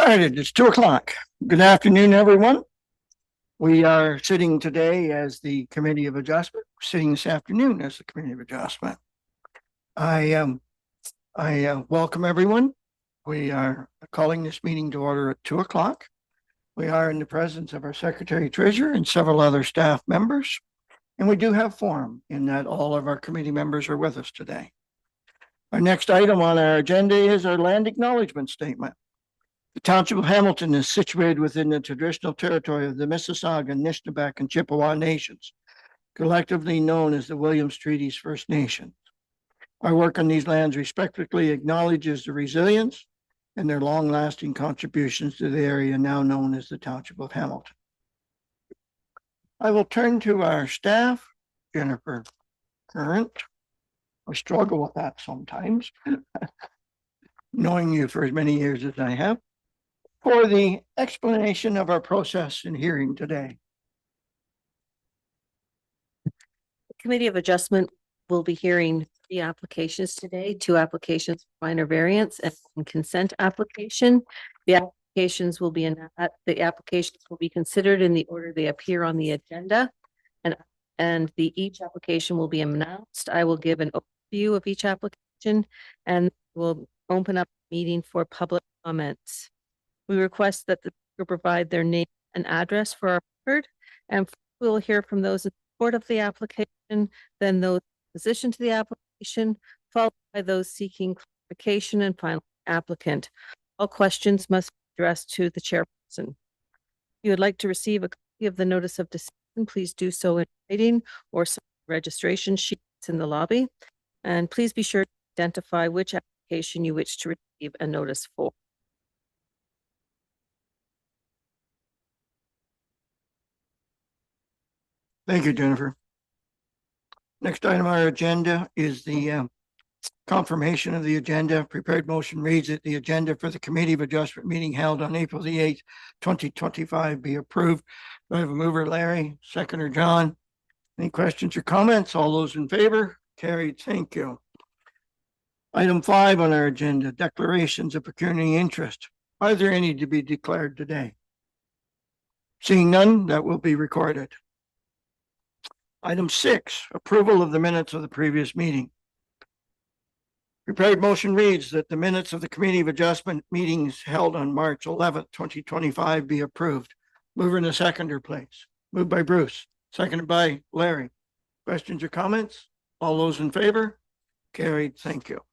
right, it is 2:00. Good afternoon, everyone. We are sitting today as the Committee of Adjustment, sitting this afternoon as the Committee of Adjustment. I welcome everyone. We are calling this meeting to order at 2:00. We are in the presence of our Secretary Treasurer and several other staff members. And we do have quorum in that all of our committee members are with us today. Our next item on our agenda is our land acknowledgement statement. The Township of Hamilton is situated within the traditional territory of the Mississauga, Anishinaabe, and Chippewa nations, collectively known as the Williams Treaties First Nation. Our work on these lands respectfully acknowledges the resilience and their long-lasting contributions to the area now known as the Township of Hamilton. I will turn to our staff, Jennifer Current. I struggle with that sometimes, knowing you for as many years as I have, for the explanation of our process in hearing today. The Committee of Adjustment will be hearing 3 applications today, 2 applications for minor variance and 1 consent application. The applications will be considered in the order they appear on the agenda, and each application will be announced. I will give an overview of each application and we'll open up the meeting for public comments. We request that the speaker provide their name and address for our record, and we'll hear from those in support of the application, then those in opposition to the application, followed by those seeking clarification, and finally applicant. All questions must be addressed to the chairperson. If you would like to receive a copy of the notice of decision, please do so in writing or registration sheets in the lobby. And please be sure to identify which application you wish to receive a notice for. Thank you, Jennifer. Next item on our agenda is the confirmation of the agenda. Prepared motion reads that the agenda for the Committee of Adjustment meeting held on April the 8th, 2025 be approved. Do I have a mover, Larry? Seconder, John? Any questions or comments? All those in favor? Carried. Thank you. Item 5 on our agenda, declarations of pecuniary interest. Are there any to be declared today? Seeing none, that will be recorded. Item 6, approval of the minutes of the previous meeting. Prepared motion reads that the minutes of the Committee of Adjustment meetings held on March 11th, 2025 be approved. Mover and a seconder, please. Moved by Bruce, seconded by Larry. Questions or comments? All those in favor? Carried. Thank you.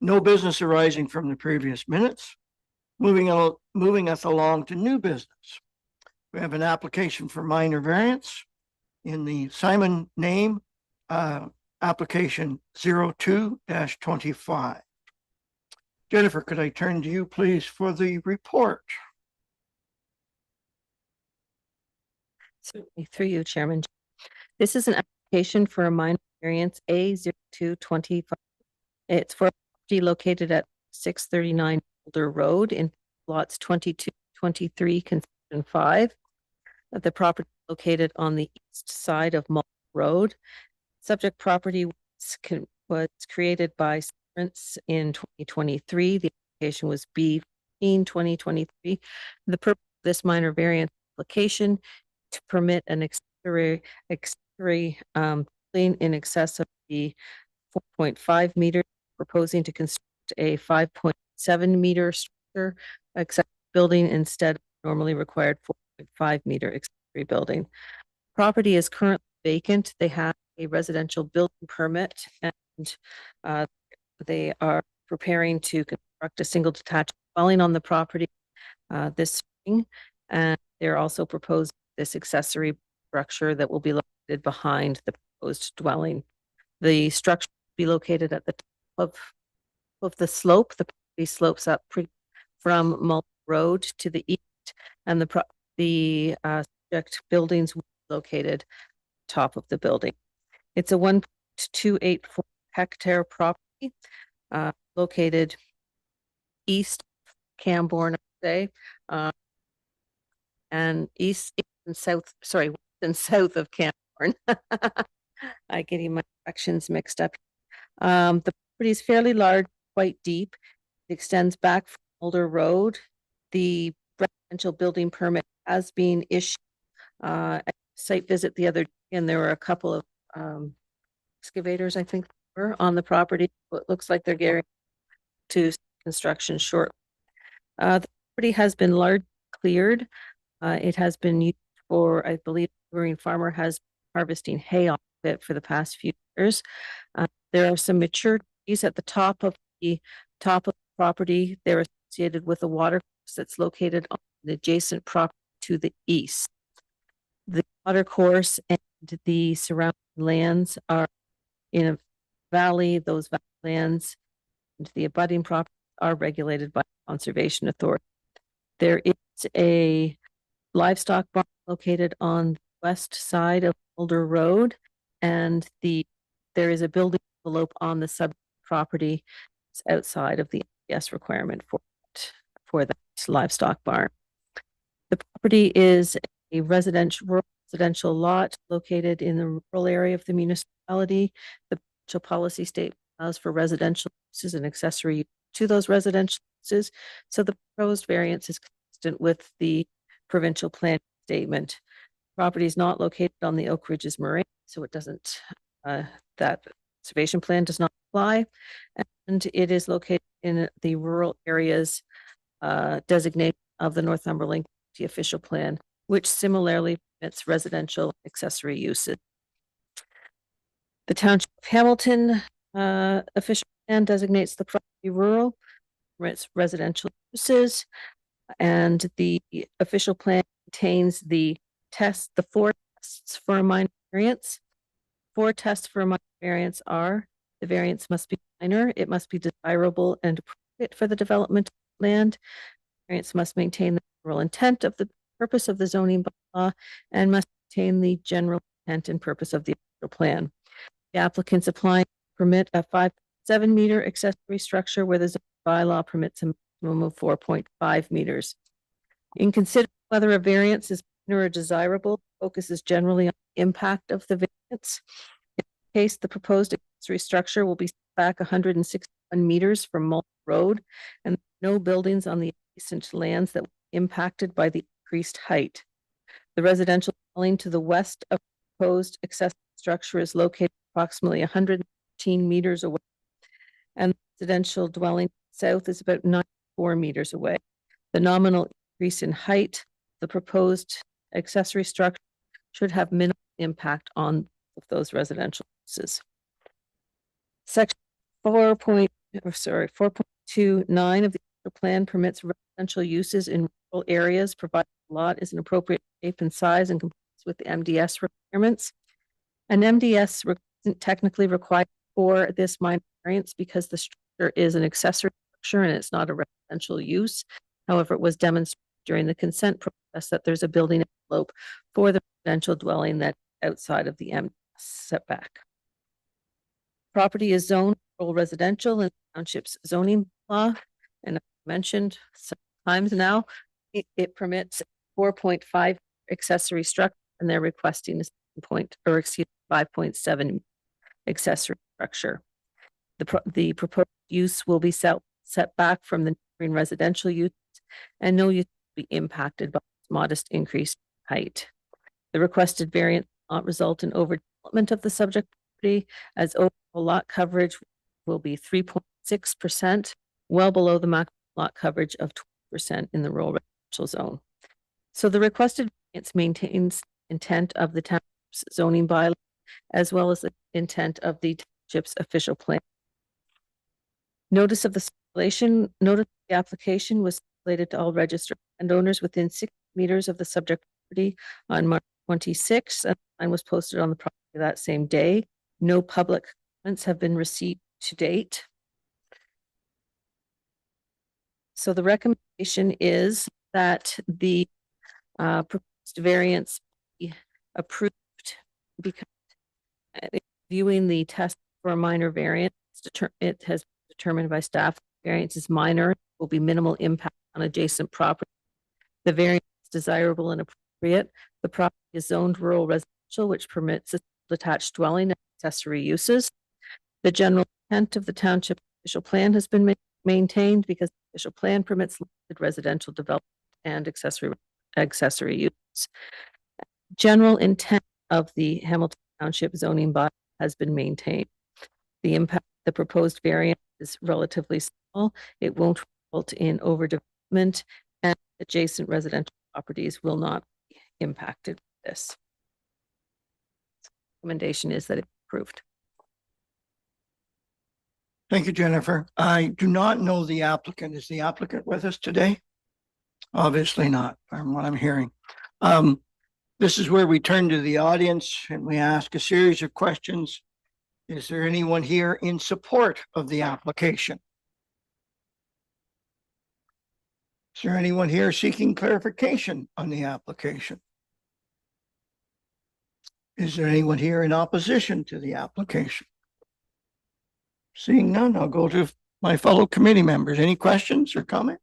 No business arising from the previous minutes. Moving us along to new business. We have an application for minor variance in the Simon name, application 02-25. Jennifer, could I turn to you, please, for the report? Certainly, through you, Chairman. This is an application for a minor variance A0225. It's for a property located at 639 Boulder Road in lots 22, 23, Concession 5. The property located on the east side of Mull Road. Subject property was created by Sprint in 2023. The application was B15-2023. The purpose of this minor variance application to permit an accessory building in excess of the 4.5 meters, proposing to construct a 5.7 meter structure accessory building instead of normally required 4.5 meter accessory building. Property is currently vacant. They have a residential building permit, and they are preparing to construct a single detached dwelling on the property this spring, and they're also proposing this accessory structure that will be located behind the proposed dwelling. The structure will be located at the top of the slope. The property slopes up from Mull Road to the east, and the subject buildings will be located top of the building. It's a 1.284 hectare property located east of Camborne, and west and south of Camborne. I getting my directions mixed up. The property is fairly large, quite deep. It extends back from Boulder Road. The residential building permit has been issued. At site visit the other, and there were a couple of excavators, I think, were on the property. It looks like they're getting to construction short. The property has been largely cleared. It has been used for, I believe, Marine Farmer has been harvesting hay off of it for the past few years. There are some mature trees at the top of the property. They're associated with a water course that's located on the adjacent property to the east. The water course and the surrounding lands are in a valley. Those lands and the abutting properties are regulated by Conservation Authority. There is a livestock barn located on the west side of Boulder Road, and there is a building envelope on the sub property outside of the NDS requirement for that livestock barn. The property is a residential lot located in the rural area of the municipality. The provincial policy statement allows for residential uses and accessory to those residential uses. So the proposed variance is consistent with the provincial plan statement. Property is not located on the Oak Ridges Moraine, so it doesn't, that conservation plan does not apply. And it is located in the rural areas designation of the Northumberland County official plan, which similarly permits residential accessory uses. The Township of Hamilton official plan designates the property rural, permits residential uses, and the official plan contains the four tests for a minor variance. 4 tests for a minor variance are: the variance must be minor, it must be desirable and appropriate for the development of land, variance must maintain the general intent of the purpose of the zoning bylaw, and must maintain the general intent and purpose of the official plan. The applicants applying permit a 5.7 meter accessory structure where the zoning bylaw permits a maximum of 4.5 meters. In considering whether a variance is minor or desirable, focus is generally on the impact of the variance. In this case, the proposed accessory structure will be back 161 meters from Mullen Road, and no buildings on the adjacent lands that were impacted by the increased height. The residential dwelling to the west of the proposed accessory structure is located approximately 113 meters away, and the residential dwelling south is about 94 meters away. The nominal increase in height, the proposed accessory structure should have minimal impact on those residential uses. Section 4.29 of the plan permits residential uses in rural areas, provided the lot is an appropriate shape and size and complies with the MDS requirements. An MDS isn't technically required for this minor variance because the structure is an accessory structure and it's not a residential use. However, it was demonstrated during the consent process that there's a building envelope for the residential dwelling that's outside of the MDS setback. Property is zoned rural residential in the township's zoning law, and I mentioned sometimes now it permits 4.5 accessory structure, and they're requesting 5.7 accessory structure. The proposed use will be set back from the neighboring residential use, and no use will be impacted by this modest increase in height. The requested variance will not result in overdevelopment of the subject property, as overall lot coverage will be 3.6%, well below the maximum lot coverage of 20% in the rural residential zone. So the requested variance maintains intent of the township's zoning bylaw, as well as the intent of the township's official plan. Notice of the circulation, notice of the application was circulated to all registered landowners within 6 meters of the subject property on March 26th, and the sign was posted on the property that same day. No public comments have been received to date. So the recommendation is that the proposed variance be approved because viewing the test for a minor variance, it has been determined by staff variance is minor, will be minimal impact on adjacent property. The variance is desirable and appropriate. The property is zoned rural residential, which permits a detached dwelling and accessory uses. The general intent of the township official plan has been maintained because the official plan permits limited residential development and accessory use. General intent of the Hamilton Township zoning bylaw has been maintained. The impact, the proposed variance is relatively small. It won't result in overdevelopment, and adjacent residential properties will not be impacted by this. Recommendation is that it's approved. Thank you, Jennifer. I do not know the applicant. Is the applicant with us today? Obviously not, from what I'm hearing. This is where we turn to the audience and we ask a series of questions. Is there anyone here in support of the application? Is there anyone here seeking clarification on the application? Is there anyone here in opposition to the application? Seeing none, I'll go to my fellow committee members. Any questions or comments?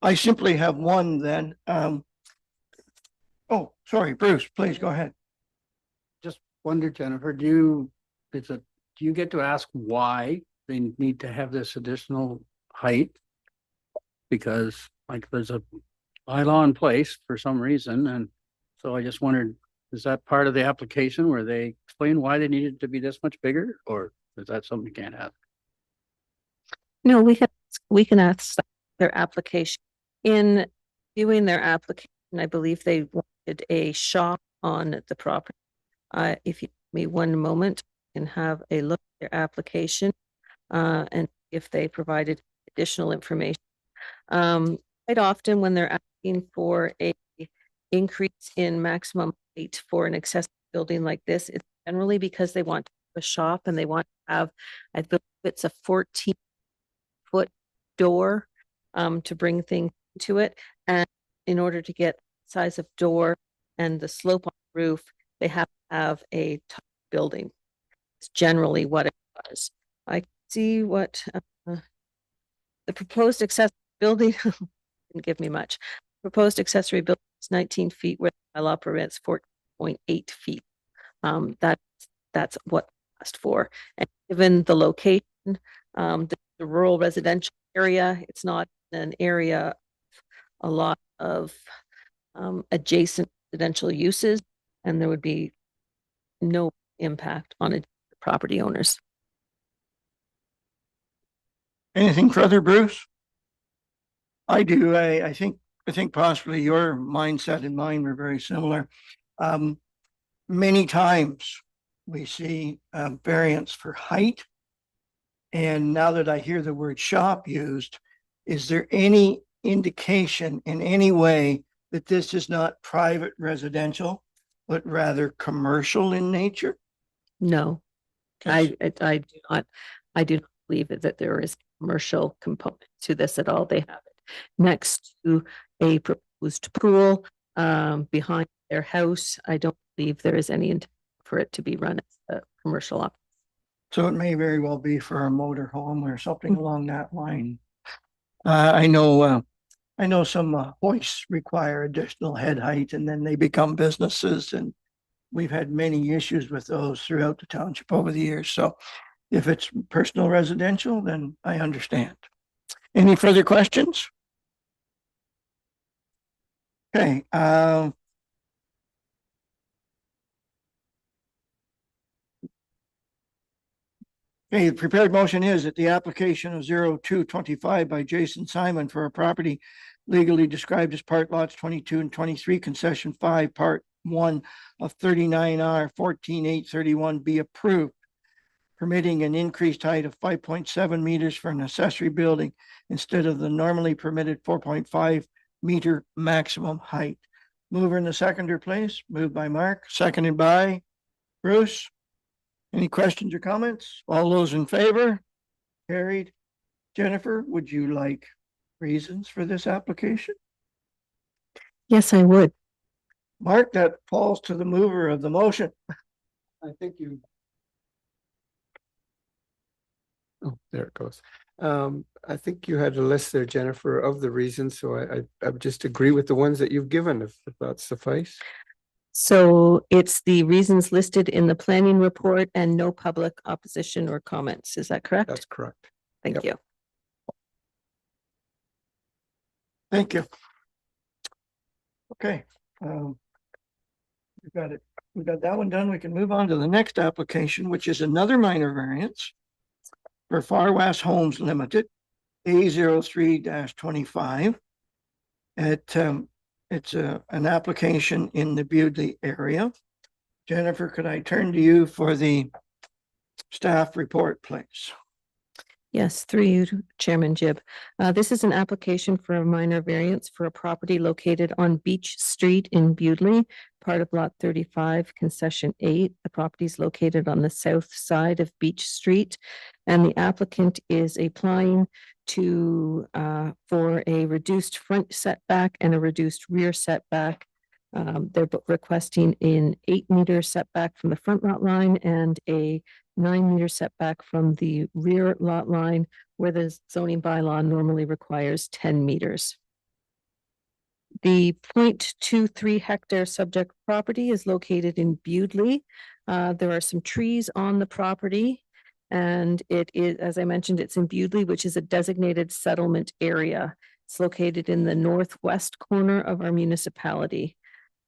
I simply have one then. Oh, sorry, Bruce, please go ahead. Just wonder, Jennifer, do you get to ask why they need to have this additional height? Because like there's a bylaw in place for some reason, and so I just wondered, is that part of the application where they explain why they needed to be this much bigger, or is that something you can't have? No, we can ask their application. In viewing their application, I believe they wanted a shop on the property. If you give me one moment, I can have a look at their application and if they provided additional information. Quite often when they're asking for a increase in maximum height for an accessory building like this, it's generally because they want a shop and they want to have, I believe it's a 14-foot door to bring things to it. And in order to get size of door and the slope on the roof, they have to have a top building. It's generally what it was. I see what the proposed accessory building didn't give me much. Proposed accessory building is 19 feet where the bylaw permits 4.8 feet. That's what I asked for. And given the location, the rural residential area, it's not an area a lot of adjacent residential uses, and there would be no impact on property owners. Anything further, Bruce? I do. I think possibly your mindset and mine were very similar. Many times we see variance for height. And now that I hear the word shop used, is there any indication in any way that this is not private residential, but rather commercial in nature? No, I do not believe that there is a commercial component to this at all. They have it next to a proposed pool behind their house. I don't believe there is any intent for it to be run as a commercial office. So it may very well be for a motor home or something along that line. I know some hoists require additional head height and then they become businesses, and we've had many issues with those throughout the township over the years. So if it's personal residential, then I understand. Any further questions? Okay. Okay, the prepared motion is that the application of 0225 by Jason Simon for a property legally described as part lots 22 and 23, concession 5, part 1 of 39R 14831 be approved, permitting an increased height of 5.7 meters for an accessory building instead of the normally permitted 4.5 meter maximum height. Mover and the seconder, please. Moved by Mark, seconded by Bruce. Any questions or comments? All those in favor? Carried. Jennifer, would you like reasons for this application? Yes, I would. Mark, that falls to the mover of the motion. I think you. Oh, there it goes. I think you had a list there, Jennifer, of the reasons, so I just agree with the ones that you've given, if that suffice. So it's the reasons listed in the planning report and no public opposition or comments. Is that correct? That's correct. Thank Yep. you. Thank you. Okay. We got it. We got that one done. We can move on to the next application, which is another minor variance for Far West Homes Limited, A03-25. It's an application in the Bewdley area. Jennifer, could I turn to you for the staff report, please? Yes, through you, Chairman Gibb. This is an application for a minor variance for a property located on Beach Street in Bewdley, part of Lot 35, Concession 8. The property is located on the south side of Beach Street, and the applicant is applying to for a reduced front setback and a reduced rear setback. They're requesting an 8-meter setback from the front lot line and a 9-meter setback from the rear lot line, where the zoning bylaw normally requires 10 meters. The 0.23 hectare subject property is located in Bewdley. There are some trees on the property, and it is, as I mentioned, it's in Bewdley, which is a designated settlement area. It's located in the northwest corner of our municipality.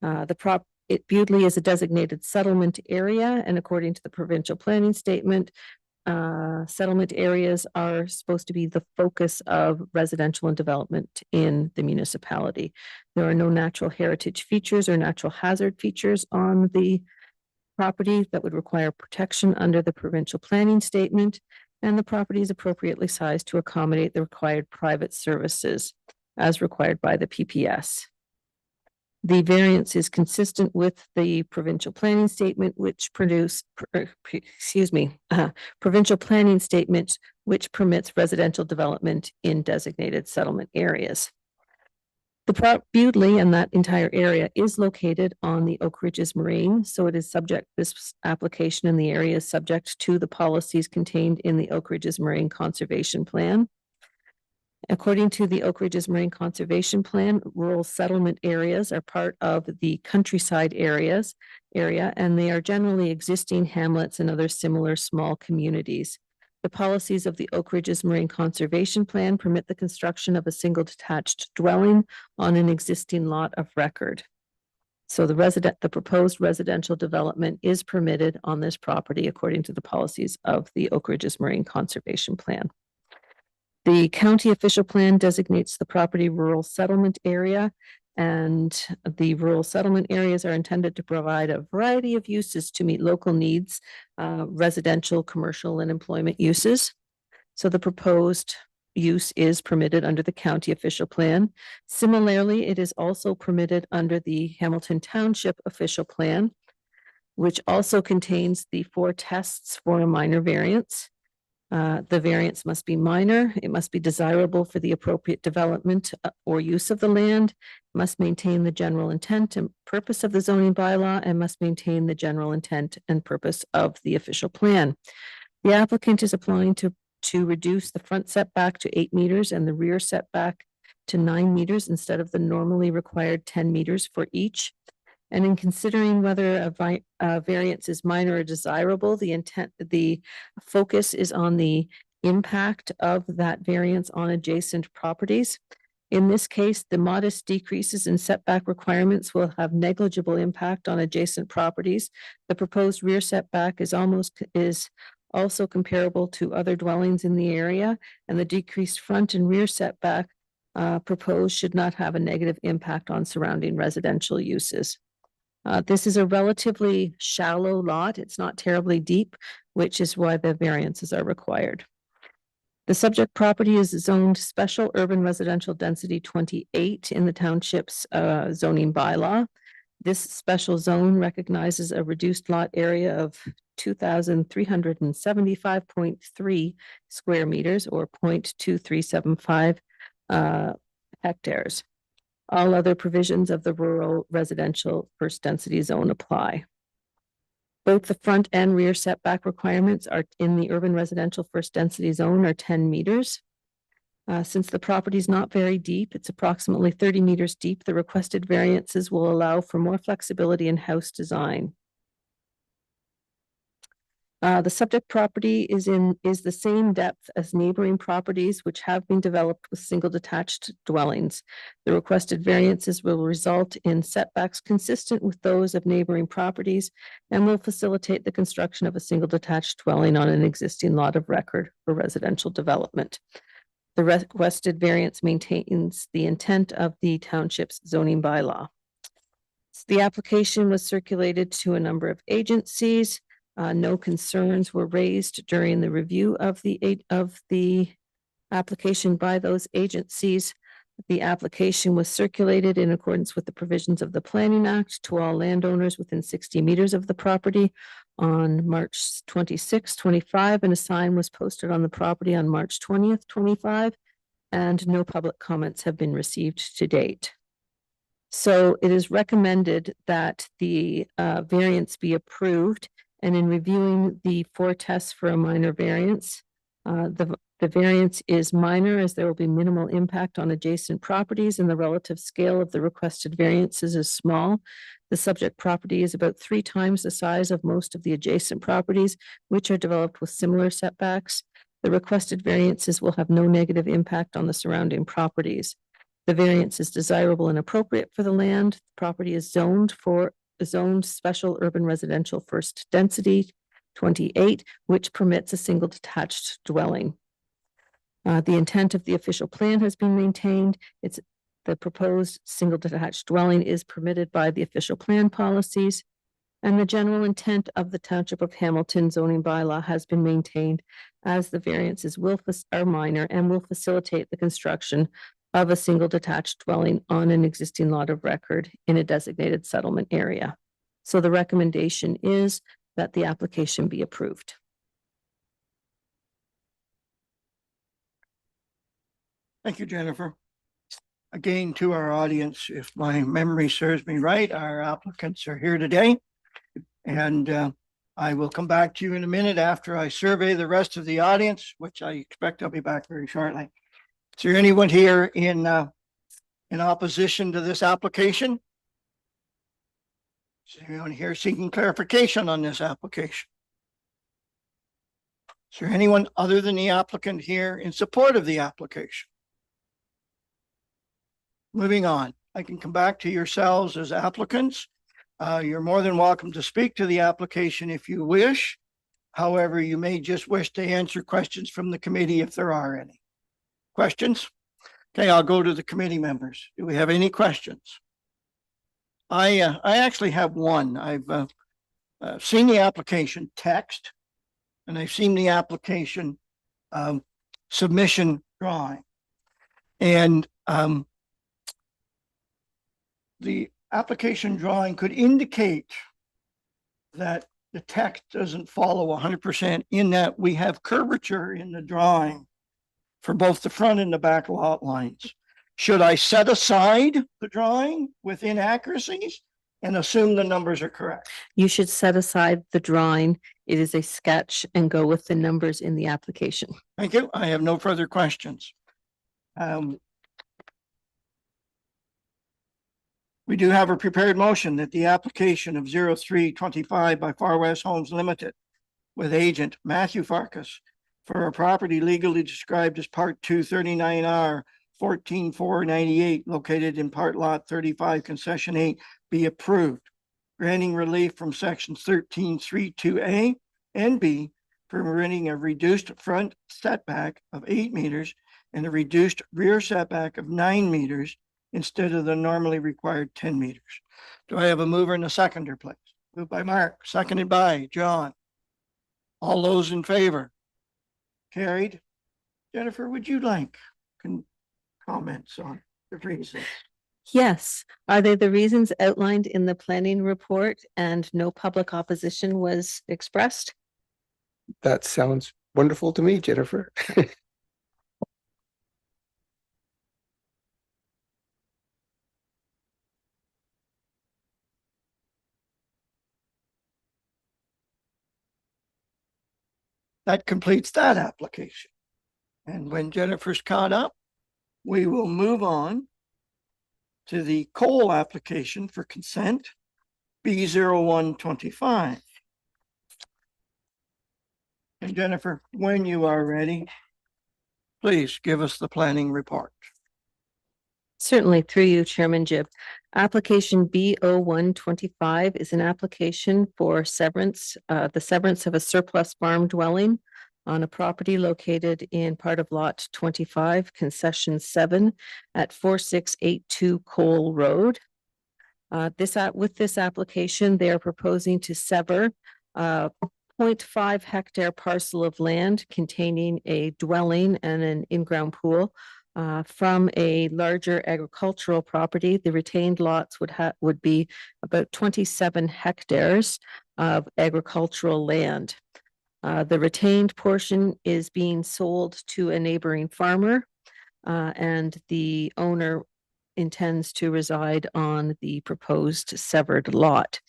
Bewdley is a designated settlement area, and according to the provincial planning statement, settlement areas are supposed to be the focus of residential and development in the municipality. There are no natural heritage features or natural hazard features on the property that would require protection under the provincial planning statement, and the property is appropriately sized to accommodate the required private services as required by the PPS. The variance is consistent with the provincial planning statement, which provincial planning statement, which permits residential development in designated settlement areas. The Bewdley and that entire area is located on the Oak Ridges Moraine, so it is subject, this application in the area is subject to the policies contained in the Oak Ridges Moraine Conservation Plan. According to the Oak Ridges Marine Conservation Plan, rural settlement areas are part of the countryside area, and they are generally existing hamlets and other similar small communities. The policies of the Oak Ridges Marine Conservation Plan permit the construction of a single detached dwelling on an existing lot of record. So the proposed residential development is permitted on this property according to the policies of the Oak Ridges Marine Conservation Plan. The county official plan designates the property rural settlement area, and the rural settlement areas are intended to provide a variety of uses to meet local needs, residential, commercial, and employment uses. So the proposed use is permitted under the county official plan. Similarly, it is also permitted under the Hamilton Township official plan, which also contains the 4 tests for a minor variance. The variance must be minor, it must be desirable for the appropriate development or use of the land, must maintain the general intent and purpose of the zoning bylaw, and must maintain the general intent and purpose of the official plan. The applicant is applying to reduce the front setback to 8 meters and the rear setback to 9 meters instead of the normally required 10 meters for each. And in considering whether a variance is minor or desirable, the focus is on the impact of that variance on adjacent properties. In this case, the modest decreases in setback requirements will have negligible impact on adjacent properties. The proposed rear setback is also comparable to other dwellings in the area, and the decreased front and rear setback proposed should not have a negative impact on surrounding residential uses. This is a relatively shallow lot. It's not terribly deep, which is why the variances are required. The subject property is zoned special urban residential density 28 in the township's zoning bylaw. This special zone recognizes a reduced lot area of 2,375.3 square meters or 0.2375 hectares. All other provisions of the rural residential first density zone apply. Both the front and rear setback requirements are in the urban residential first density zone are 10 meters. Since the property is not very deep, it's approximately 30 meters deep, the requested variances will allow for more flexibility in house design. The subject property is the same depth as neighboring properties which have been developed with single detached dwellings. The requested variances will result in setbacks consistent with those of neighboring properties and will facilitate the construction of a single detached dwelling on an existing lot of record for residential development. The requested variance maintains the intent of the township's zoning bylaw. The application was circulated to a number of agencies. No concerns were raised during the review of the application by those agencies. The application was circulated in accordance with the provisions of the Planning Act to all landowners within 60 meters of the property on March 26, 25, and a sign was posted on the property on March 20th, 25, and no public comments have been received to date. So it is recommended that the variance be approved. And in reviewing the 4 tests for a minor variance, the variance is minor as there will be minimal impact on adjacent properties and the relative scale of the requested variances is small. The subject property is about 3 times the size of most of the adjacent properties, which are developed with similar setbacks. The requested variances will have no negative impact on the surrounding properties. The variance is desirable and appropriate for the land. The property is zoned special urban residential first density 28, which permits a single detached dwelling. The intent of the official plan has been maintained. The proposed single detached dwelling is permitted by the official plan policies. And the general intent of the Township of Hamilton zoning bylaw has been maintained as the variances are minor and will facilitate the construction of a single detached dwelling on an existing lot of record in a designated settlement area. So the recommendation is that the application be approved. Thank you, Jennifer. Again, to our audience, if my memory serves me right, our applicants are here today. And I will come back to you in a minute after I survey the rest of the audience, which I expect I'll be back very shortly. Is there anyone here in opposition to this application? Is there anyone here seeking clarification on this application? Is there anyone other than the applicant here in support of the application? Moving on, I can come back to yourselves as applicants. You're more than welcome to speak to the application if you wish. However, you may just wish to answer questions from the committee if there are any. Questions? Okay, I'll go to the committee members. Do we have any questions? I actually have one. I've seen the application text and I've seen the application submission drawing. And the application drawing could indicate that the text doesn't follow 100% in that we have curvature in the drawing for both the front and the back lot lines. Should I set aside the drawing with inaccuracies and assume the numbers are correct? You should set aside the drawing. It is a sketch and go with the numbers in the application. Thank you. I have no further questions. We do have a prepared motion that the application of 0325 by Far West Homes Limited with agent Matthew Farkas for a property legally described as Part 239R 14498 located in Part Lot 35 Concession 8 be approved, granting relief from sections 1332A and B, permitting a reduced front setback of 8 meters and a reduced rear setback of 9 meters instead of the normally required 10 meters. Do I have a mover and a seconder, please? Moved by Mark, seconded by John. All those in favor? Carried. Jennifer, would you like comments on the reasons? Yes. Are they the reasons outlined in the planning report and no public opposition was expressed? That sounds wonderful to me, Jennifer. That completes that application. And when Jennifer's caught up, we will move on to the Cole application for consent, B0125. And Jennifer, when you are ready, please give us the planning report. Certainly, through you, Chairman Gibb. Application B0125 is an application for severance, the severance of a surplus farm dwelling on a property located in part of Lot 25, Concession 7 at 4682 Cole Road. With this application, they are proposing to sever a 0.5 hectare parcel of land containing a dwelling and an in-ground pool from a larger agricultural property. The retained lots would be about 27 hectares of agricultural land. The retained portion is being sold to a neighboring farmer, and the owner intends to reside on the proposed severed lot.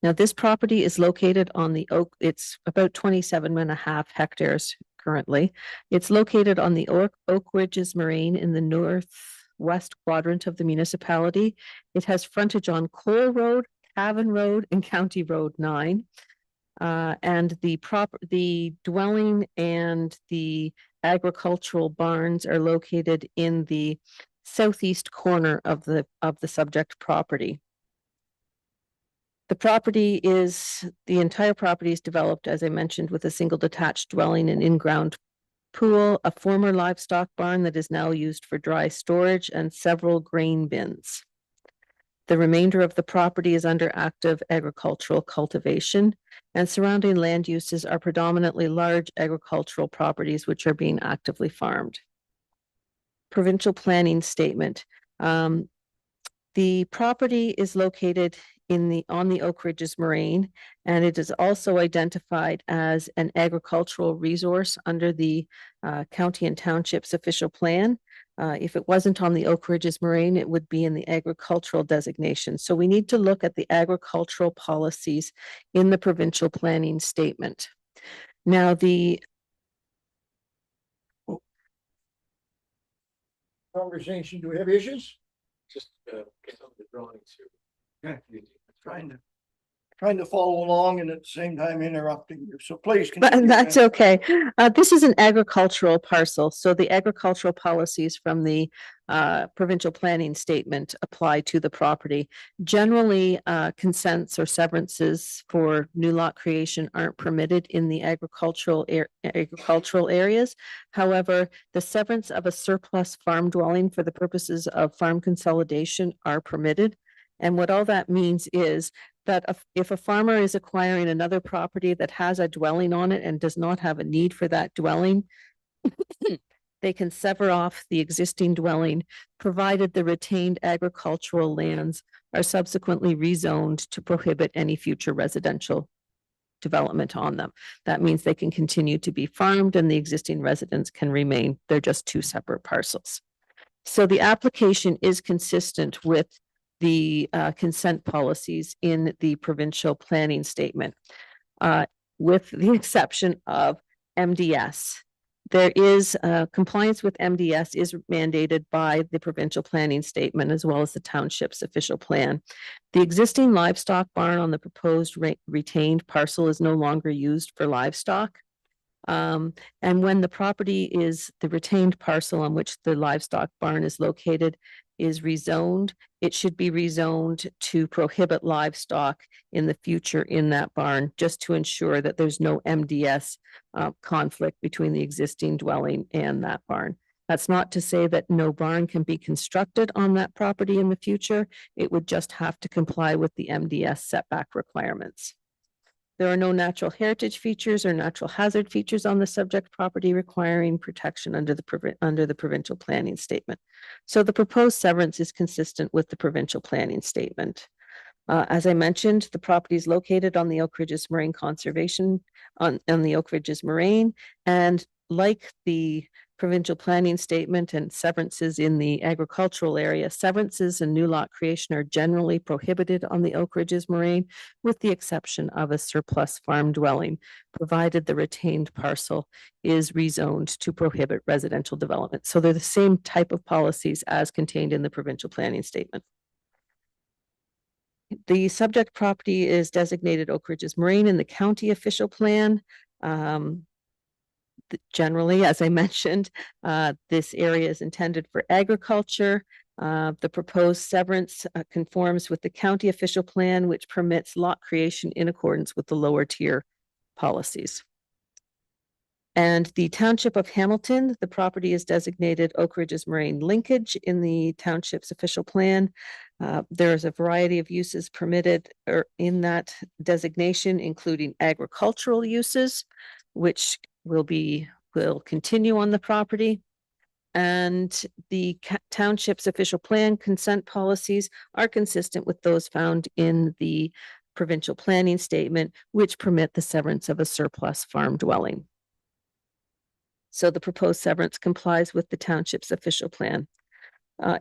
Now, this property is located on the it's about 27.5 hectares currently. It's located on the Oak Ridges Moraine in the northwest quadrant of the municipality. It has frontage on Cole Road, Cavan Road, and County Road 9. And the dwelling and the agricultural barns are located in the southeast corner of the subject property. The entire property is developed, as I mentioned, with a single detached dwelling and in-ground pool, a former livestock barn that is now used for dry storage, and several grain bins. The remainder of the property is under active agricultural cultivation, and surrounding land uses are predominantly large agricultural properties which are being actively farmed. Provincial planning statement. The property is located on the Oak Ridges Moraine, and it is also identified as an agricultural resource under the county and township's official plan. If it wasn't on the Oak Ridges Moraine, it would be in the agricultural designation. So we need to look at the agricultural policies in the provincial planning statement. Now, the Conversation, do we have issues? Just get on the drawings here. Okay. Trying to follow along and at the same time interrupting you. So please. But continue. that's okay. This is an agricultural parcel, so the agricultural policies from the provincial planning statement apply to the property. Generally, consents or severances for new lot creation aren't permitted in the agricultural areas. However, the severance of a surplus farm dwelling for the purposes of farm consolidation are permitted. And what all that means is that if a farmer is acquiring another property that has a dwelling on it and does not have a need for that dwelling, they can sever off the existing dwelling, provided the retained agricultural lands are subsequently rezoned to prohibit any future residential development on them. That means they can continue to be farmed and the existing residents can remain. They're just two separate parcels. So the application is consistent with the consent policies in the provincial planning statement, with the exception of MDS. There is compliance with MDS is mandated by the provincial planning statement as well as the township's official plan. The existing livestock barn on the proposed retained parcel is no longer used for livestock. And when the property is the retained parcel on which the livestock barn is located is rezoned, it should be rezoned to prohibit livestock in the future in that barn, just to ensure that there's no MDS conflict between the existing dwelling and that barn. That's not to say that no barn can be constructed on that property in the future. It would just have to comply with the MDS setback requirements. There are no natural heritage features or natural hazard features on the subject property requiring protection under the provincial planning statement. So the proposed severance is consistent with the provincial planning statement. As I mentioned, the property is located on the Oak Ridges Moraine Conservation on the Oak Ridges Moraine, and like the provincial planning statement and severances in the agricultural area, severances and new lot creation are generally prohibited on the Oak Ridges Moraine, with the exception of a surplus farm dwelling, provided the retained parcel is rezoned to prohibit residential development. So they're the same type of policies as contained in the provincial planning statement. The subject property is designated Oak Ridges Moraine in the county official plan. generally, as I mentioned, this area is intended for agriculture. The proposed severance conforms with the county official plan, which permits lot creation in accordance with the lower tier policies. And the township of Hamilton, the property is designated Oak Ridges Moraine Linkage in the township's official plan. There is a variety of uses permitted or in that designation, including agricultural uses, which will continue on the property. And the township's official plan consent policies are consistent with those found in the provincial planning statement, which permit the severance of a surplus farm dwelling. So the proposed severance complies with the township's official plan.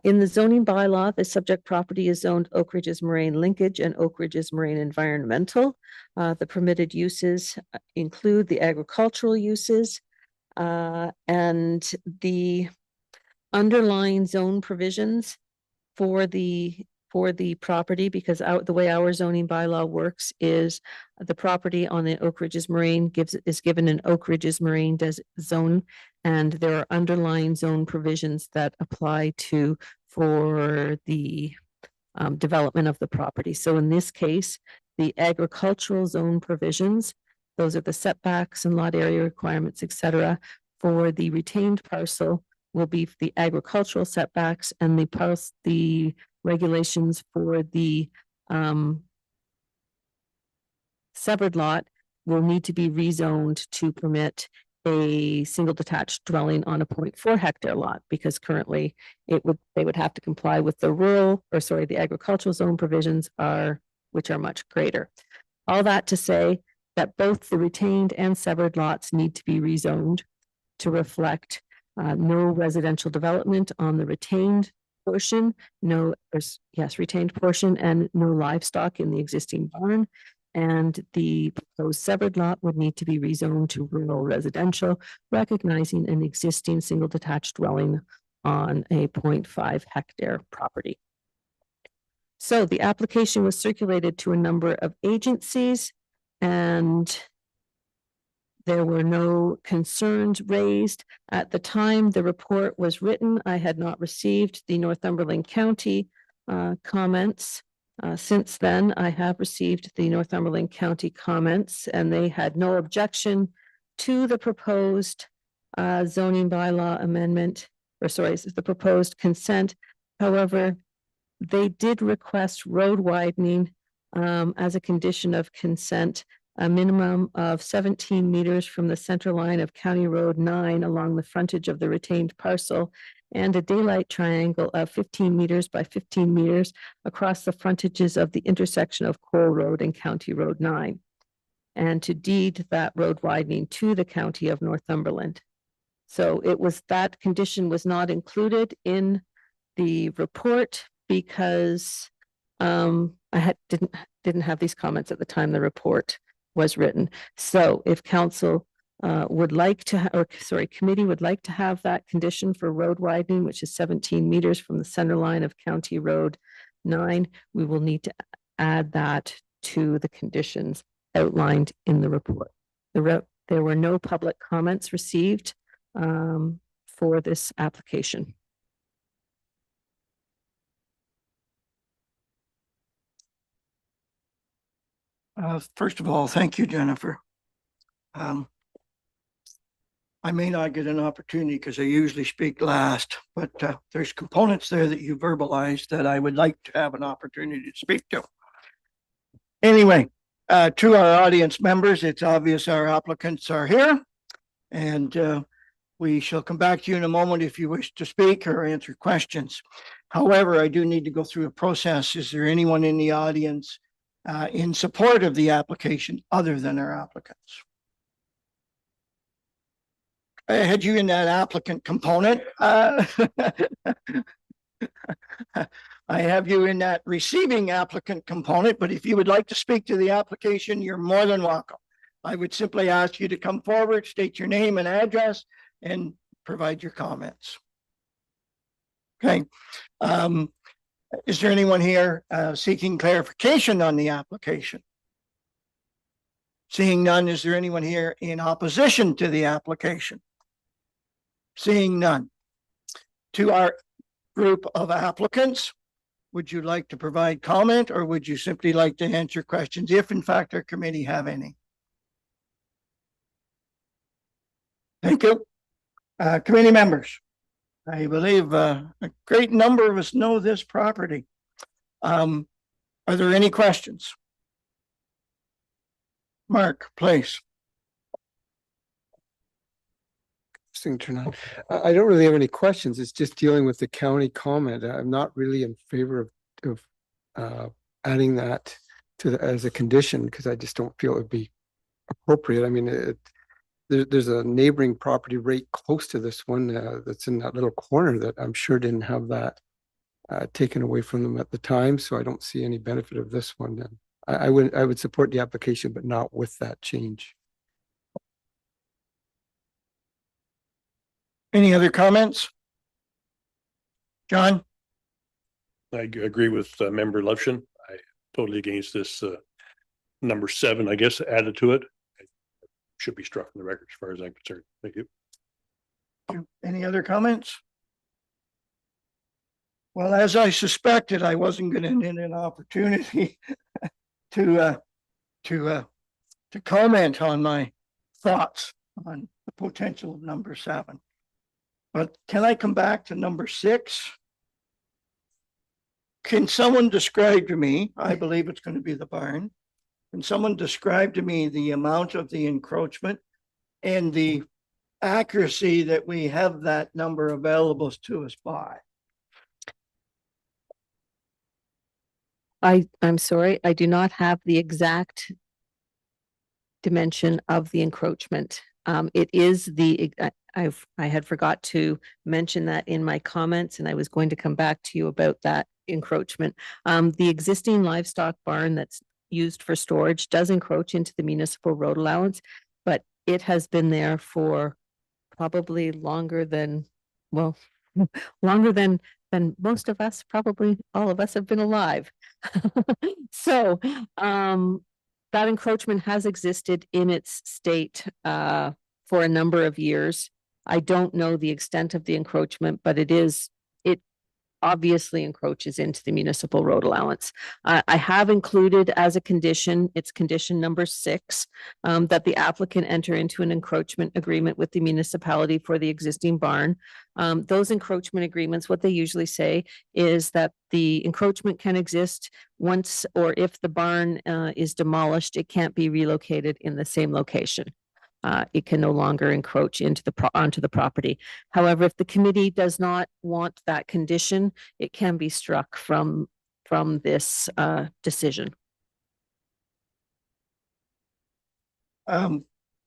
In the zoning bylaw, the subject property is zoned Oak Ridges Moraine Linkage and Oak Ridges Moraine Environmental. The permitted uses include the agricultural uses and the underlying zone provisions for the property, because the way our zoning bylaw works is the property on the Oak Ridges Moraine is given an Oak Ridges Moraine zone, and there are underlying zone provisions that apply for the development of the property. So in this case, the agricultural zone provisions, those are the setbacks and lot area requirements, etc. For the retained parcel will be the agricultural setbacks, and the regulations for the severed lot will need to be rezoned to permit a single detached dwelling on a 0.4 hectare lot, because currently they would have to comply with the agricultural zone provisions which are much greater. All that to say that both the retained and severed lots need to be rezoned to reflect no residential development on the retained portion, retained portion, and no livestock in the existing barn. And the proposed severed lot would need to be rezoned to rural residential, recognizing an existing single detached dwelling on a 0.5 hectare property. So the application was circulated to a number of agencies, and there were no concerns raised. At the time the report was written, I had not received the Northumberland County comments. Since then, I have received the Northumberland County comments, and they had no objection to the proposed zoning bylaw amendment, the proposed consent. However, they did request road widening as a condition of consent, a minimum of 17 meters from the center line of County Road 9 along the frontage of the retained parcel, and a daylight triangle of 15 meters by 15 meters across the frontages of the intersection of Cole Road and County Road 9, and to deed that road widening to the County of Northumberland. So that condition was not included in the report because I didn't have these comments at the time the report was written. So if council would like to, committee would like to have that condition for road widening, which is 17 meters from the center line of County Road 9, we will need to add that to the conditions outlined in the report. There were no public comments received for this application. First of all, thank you, Jennifer. I may not get an opportunity because I usually speak last, but there's components there that you verbalized that I would like to have an opportunity to speak to. Anyway, to our audience members, it's obvious our applicants are here, and we shall come back to you in a moment if you wish to speak or answer questions. However, I do need to go through a process. Is there anyone in the audience in support of the application other than our applicants? I had you in that applicant component. I have you in that receiving applicant component, but if you would like to speak to the application, you're more than welcome. I would simply ask you to come forward, state your name and address, and provide your comments. Okay. Is there anyone here seeking clarification on the application? Seeing none, is there anyone here in opposition to the application? Seeing none. To our group of applicants, would you like to provide comment, or would you simply like to answer questions if in fact our committee have any? Thank you. Committee members, I believe a great number of us know this property. Are there any questions? Mark, please. Interesting turn on. I don't really have any questions. It's just dealing with the county comment. I'm not really in favor of adding that to as a condition, because I just don't feel it would be appropriate. I mean, there's a neighboring property right close to this one that's in that little corner that I'm sure didn't have that taken away from them at the time. So I don't see any benefit of this one. Then I would support the application, but not with that change. Any other comments? John? I agree with member Levshin. I totally against this number 7, I guess, added to it. It should be struck from the record as far as I'm concerned. Thank you. Any other comments? Well, as I suspected, I wasn't going to get an opportunity to comment on my thoughts on the potential of number 7. But can I come back to number 6? Can someone describe to me, I believe it's going to be the barn. Can someone describe to me the amount of the encroachment and the accuracy that we have that number available to us by? I'm sorry, I do not have the exact dimension of the encroachment. It is I had forgot to mention that in my comments, and I was going to come back to you about that encroachment. The existing livestock barn that's used for storage does encroach into the municipal road allowance, but it has been there for probably longer than, well, longer than most of us, probably all of us have been alive. So, that encroachment has existed in its state, for a number of years. I don't know the extent of the encroachment, but it obviously encroaches into the municipal road allowance. I have included as a condition, it's condition number 6, that the applicant enter into an encroachment agreement with the municipality for the existing barn. Those encroachment agreements, what they usually say is that the encroachment can exist once, or if the barn is demolished, it can't be relocated in the same location. It can no longer encroach into onto the property. However, if the committee does not want that condition, it can be struck from this decision. I'm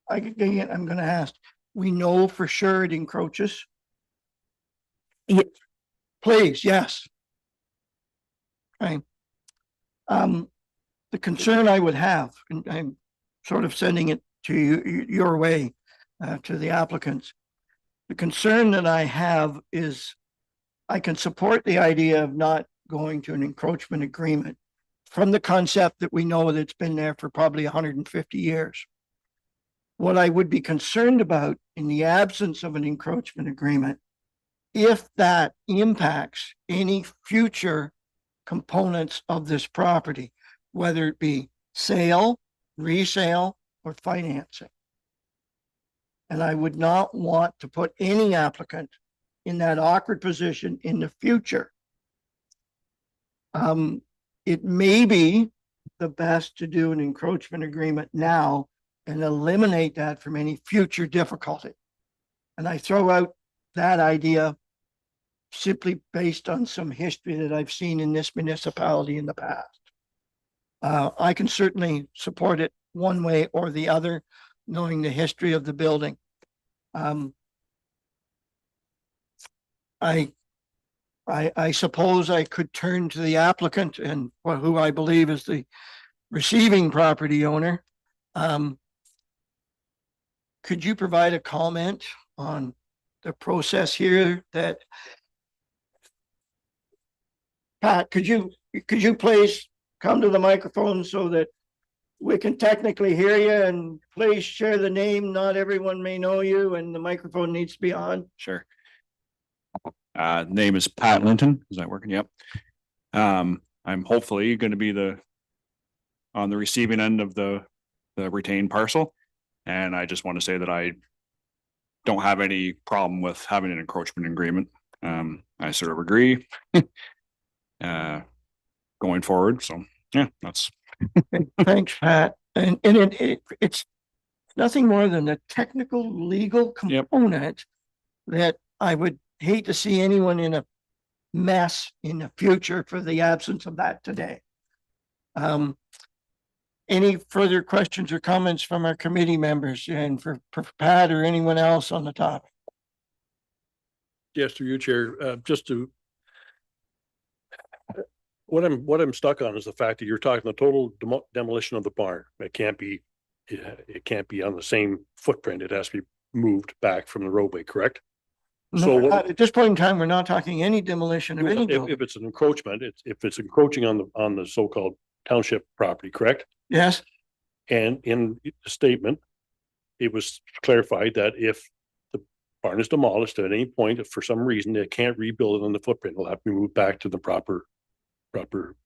going to ask, we know for sure it encroaches? Yeah. Please, yes. Okay. The concern I would have, and I'm sort of sending it to you, your way, to the applicants. The concern that I have is I can support the idea of not going to an encroachment agreement from the concept that we know that it's been there for probably 150 years. What I would be concerned about in the absence of an encroachment agreement, if that impacts any future components of this property, whether it be sale, resale, or financing. And I would not want to put any applicant in that awkward position in the future. It may be the best to do an encroachment agreement now and eliminate that from any future difficulty. And I throw out that idea simply based on some history that I've seen in this municipality in the past. I can certainly support it one way or the other, knowing the history of the building. I suppose I could turn to the applicant and who I believe is the receiving property owner. Could you provide a comment on the process here that Pat, could you please come to the microphone so that we can technically hear you, and please share the name. Not everyone may know you, and the microphone needs to be on. Sure. Name is Pat Linton. Is that working? Yep. I'm hopefully going to be on the receiving end of the retained parcel. And I just want to say that I don't have any problem with having an encroachment agreement. I sort of agree. Going forward. So yeah, that's Thanks, Pat. And it's nothing more than a technical legal Yep. component that I would hate to see anyone in a mess in the future for the absence of that today. Any further questions or comments from our committee members, and for Pat or anyone else on the topic? Yes, through you, Chair, just to. What I'm stuck on is the fact that you're talking the total demolition of the barn. It can't be on the same footprint. It has to be moved back from the roadway, correct? So No, what- at this point in time, we're not talking any demolition of any building. If it's an encroachment, if it's encroaching on the so-called township property, correct? Yes, And in the statement, it was clarified that if the barn is demolished at any point, if for some reason they can't rebuild it on the footprint, it'll have to be moved back to the proper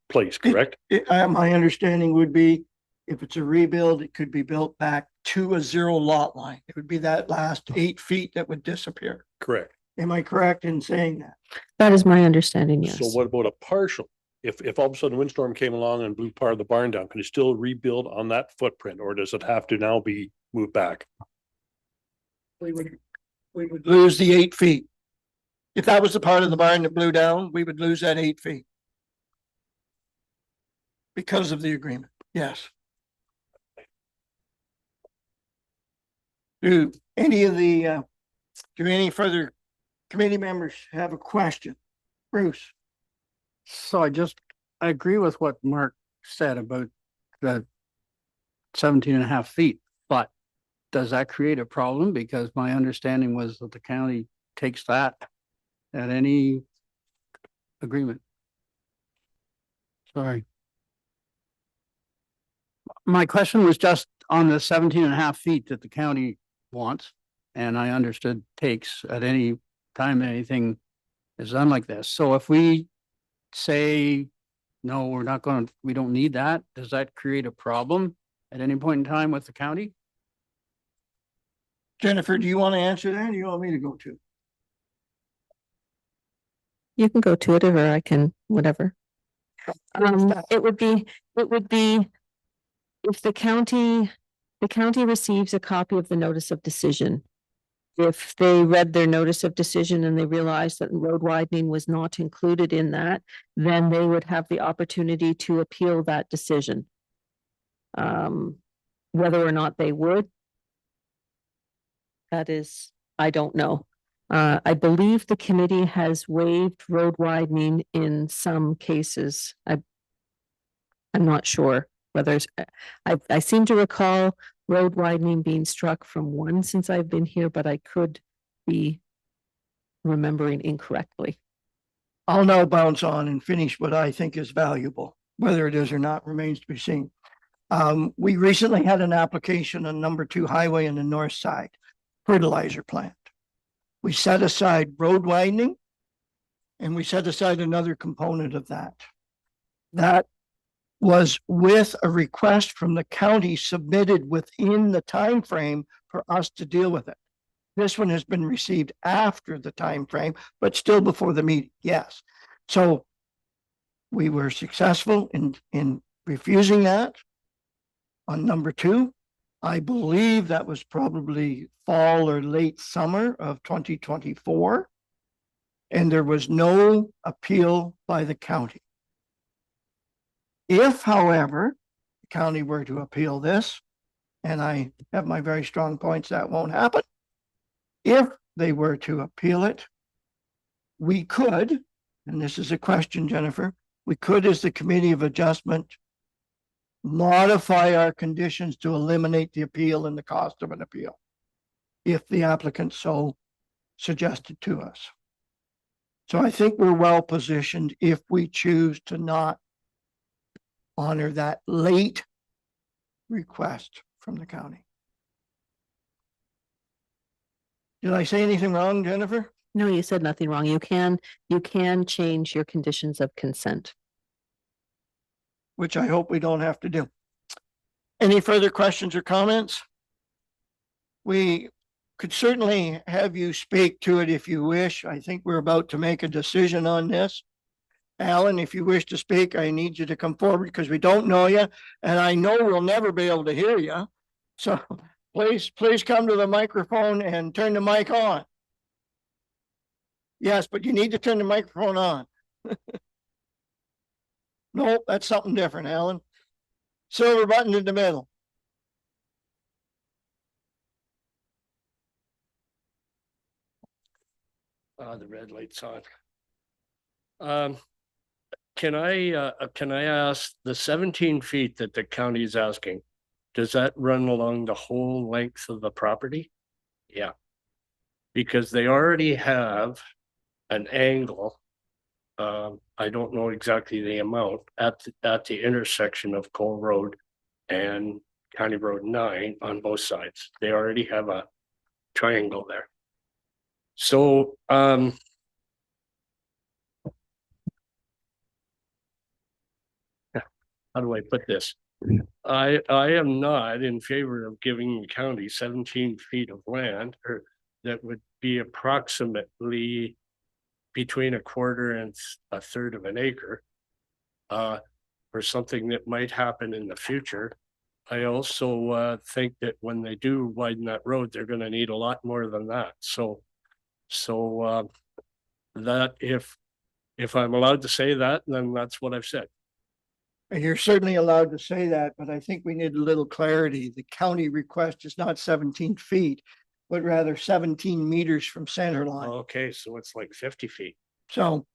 place, correct? my understanding would be if it's a rebuild, it could be built back to a zero lot line. It would be that last 8 feet that would disappear. Correct. Am I correct in saying that? That is my understanding, yes. So what about a partial? If all of a sudden a windstorm came along and blew part of the barn down, can you still rebuild on that footprint, or does it have to now be moved back? We would lose the 8 feet. If that was the part of the barn that blew down, we would lose that 8 feet. Because of the agreement, yes. Do any further committee members have a question? Bruce? So I agree with what Mark said about the 17 and a half feet, but does that create a problem? Because my understanding was that the county takes that at any agreement. Sorry. My question was just on the 17 and a half feet that the county wants, and I understood takes at any time anything is done like this. So if we say, no, we don't need that, does that create a problem at any point in time with the county? Jennifer, do you want to answer that, or do you want me to go to? You can go to it, or I can, whatever. It would be if the county receives a copy of the notice of decision. If they read their notice of decision and they realized that road widening was not included in that, then they would have the opportunity to appeal that decision. Whether or not they would, that is, I don't know. I believe the committee has waived road widening in some cases. I'm not sure whether I seem to recall road widening being struck from one since I've been here, but I could be remembering incorrectly. I'll now bounce on and finish what I think is valuable. Whether it is or not remains to be seen. We recently had an application on number 2 highway in the north side, fertilizer plant. We set aside road widening, and we set aside another component of that. That was with a request from the county submitted within the time frame for us to deal with it. This one has been received after the time frame, but still before the meeting, yes. So we were successful in refusing that on number 2. I believe that was probably fall or late summer of 2024. And there was no appeal by the county. If, however, the county were to appeal this, and I have my very strong points that won't happen. If they were to appeal it, we could, and this is a question, Jennifer, we could, as the Committee of Adjustment, modify our conditions to eliminate the appeal and the cost of an appeal, if the applicant so suggested to us. So I think we're well positioned if we choose to not honor that late request from the county. Did I say anything wrong, Jennifer? No, you said nothing wrong. You can change your conditions of consent. Which I hope we don't have to do. Any further questions or comments? We could certainly have you speak to it if you wish. I think we're about to make a decision on this. Alan, if you wish to speak, I need you to come forward because we don't know you, and I know we'll never be able to hear you. So please come to the microphone and turn the mic on. Yes, but you need to turn the microphone on. Nope, that's something different, Alan. Silver button in the middle. The red light's on. Can I ask the 17 feet that the county is asking, does that run along the whole length of the property? Yeah. Because they already have an angle. I don't know exactly the amount at the intersection of Cole Road and County Road 9 on both sides. They already have a triangle there. So, how do I put this? I am not in favor of giving the county 17 feet of land, or that would be approximately between a quarter and a third of an acre, for something that might happen in the future. I also think that when they do widen that road, they're going to need a lot more than that. So that if I'm allowed to say that, then that's what I've said. And you're certainly allowed to say that, but I think we need a little clarity. The county request is not 17 feet, but rather 17 meters from center line. Okay, so it's like 50 feet. So,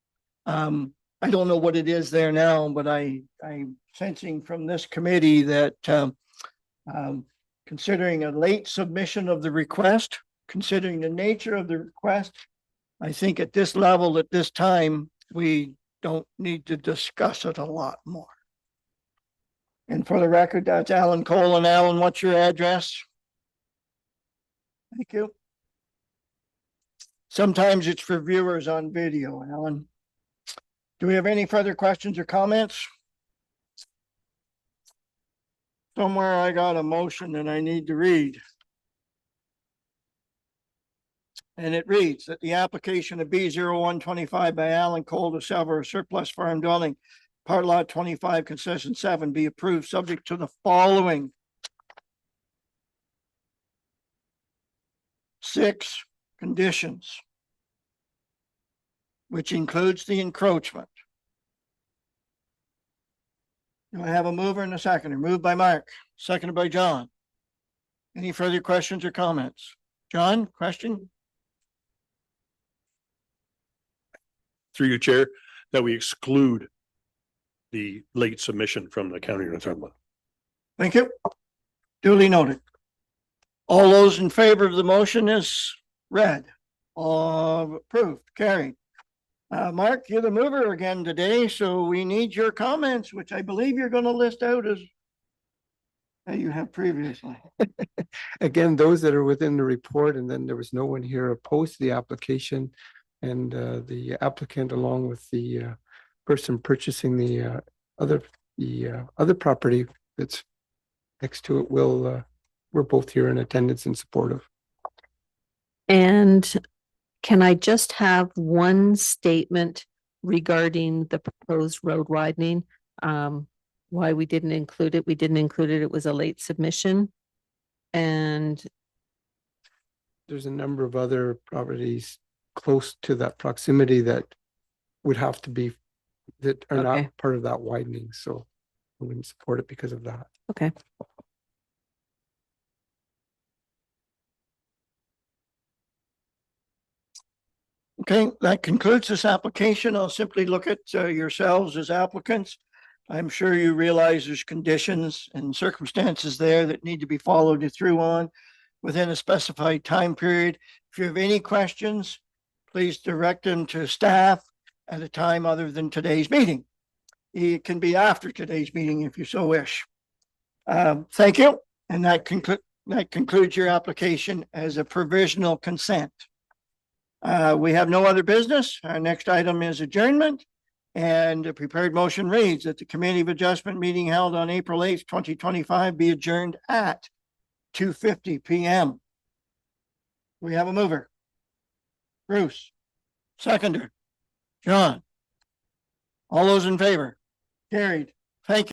I don't know what it is there now, but I'm sensing from this committee that, considering a late submission of the request, considering the nature of the request, I think at this level, at this time, we don't need to discuss it a lot more. And for the record, that's Alan Cole. And Alan, what's your address? Thank you. Sometimes it's for viewers on video, Alan. Do we have any further questions or comments? Somewhere I got a motion that I need to read. And it reads that the application of B0125 by Alan Cole to sell a surplus farm dwelling, part lot 25, concession 7, be approved subject to the following 6 conditions, which includes the encroachment. Do I have a mover and a seconder? Moved by Mark, seconded by John. Any further questions or comments? John, question? Through your chair, that we exclude the late submission from the county of Northumberland. Thank you. Duly noted. All those in favor of the motion is read. All approved, carried. Mark, you're the mover again today, so we need your comments, which I believe you're going to list out as you have previously. Again, those that are within the report, and then there was no one here opposed to the application. And the applicant, along with the person purchasing the other property that's next to it, we're both here in attendance and supportive. And can I just have one statement regarding the proposed road widening? Why we didn't include it? We didn't include it. It was a late submission. And There's a number of other properties close to that proximity that would have to be, that are Okay. not part of that widening, so I wouldn't support it because of that. okay. Okay, that concludes this application. I'll simply look at yourselves as applicants. I'm sure you realize there's conditions and circumstances there that need to be followed through on within a specified time period. If you have any questions, please direct them to staff at a time other than today's meeting. It can be after today's meeting if you so wish. Thank you. And that concludes your application as a provisional consent. We have no other business. Our next item is adjournment. And a prepared motion reads that the Committee of Adjustment meeting held on April 8th, 2025 be adjourned at 2:50 PM. We have a mover. Bruce. Seconder. John. All those in favor? Carried. Thank you.